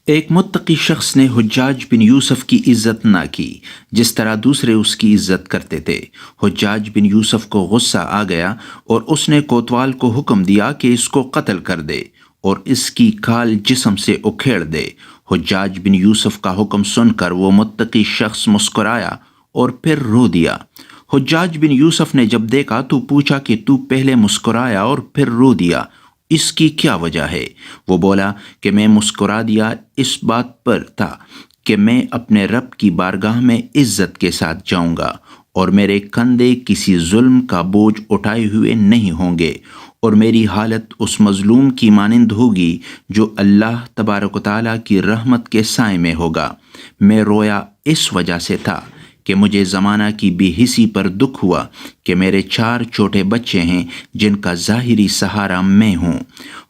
ایک متقی شخص نے حجاج بن یوسف کی عزت نہ کی جس طرح دوسرے اس کی عزت کرتے تھے۔ حجاج بن یوسف کو غصہ آ گیا اور اس نے کوتوال کو حکم دیا کہ اس کو قتل کر دے اور اس کی کھال جسم سے اکھیڑ دے۔ حجاج بن یوسف کا حکم سن کر وہ متقی شخص مسکرایا اور پھر رو دیا۔ حجاج بن یوسف نے جب دیکھا تو پوچھا کہ تو پہلے مسکرایا اور پھر رو دیا، اس کی کیا وجہ ہے؟ وہ بولا کہ میں مسکرا دیا اس بات پر تھا کہ میں اپنے رب کی بارگاہ میں عزت کے ساتھ جاؤں گا اور میرے کندھے کسی ظلم کا بوجھ اٹھائے ہوئے نہیں ہوں گے، اور میری حالت اس مظلوم کی مانند ہوگی جو اللہ تبارک و تعالیٰ کی رحمت کے سائے میں ہوگا۔ میں رویا اس وجہ سے تھا کہ مجھے زمانہ کی بے حسی پر دکھ ہوا کہ میرے 4 چھوٹے بچے ہیں جن کا ظاہری سہارا میں ہوں۔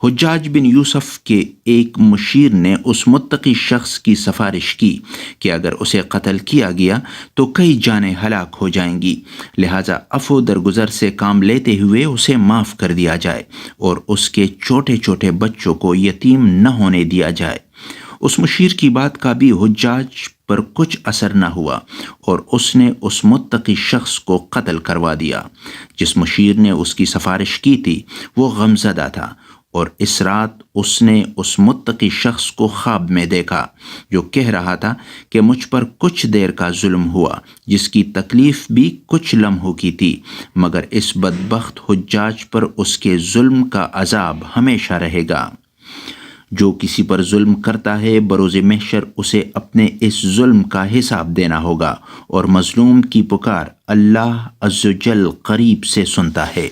حجاج بن یوسف کے ایک مشیر نے اس متقی شخص کی سفارش کی کہ اگر اسے قتل کیا گیا تو کئی جانیں ہلاک ہو جائیں گی، لہٰذا عفو درگزر سے کام لیتے ہوئے اسے معاف کر دیا جائے اور اس کے چھوٹے چھوٹے بچوں کو یتیم نہ ہونے دیا جائے۔ اس مشیر کی بات کا بھی حجاج پر کچھ اثر نہ ہوا اور اس نے اس متقی شخص کو قتل کروا دیا۔ جس مشیر نے اس کی سفارش کی تھی وہ غمزدہ تھا، اور اس رات اس نے اس متقی شخص کو خواب میں دیکھا جو کہہ رہا تھا کہ مجھ پر کچھ دیر کا ظلم ہوا جس کی تکلیف بھی کچھ لمحوں کی تھی، مگر اس بدبخت حجاج پر اس کے ظلم کا عذاب ہمیشہ رہے گا۔ جو کسی پر ظلم کرتا ہے بروز محشر اسے اپنے اس ظلم کا حساب دینا ہوگا، اور مظلوم کی پکار اللہ عز و جل قریب سے سنتا ہے۔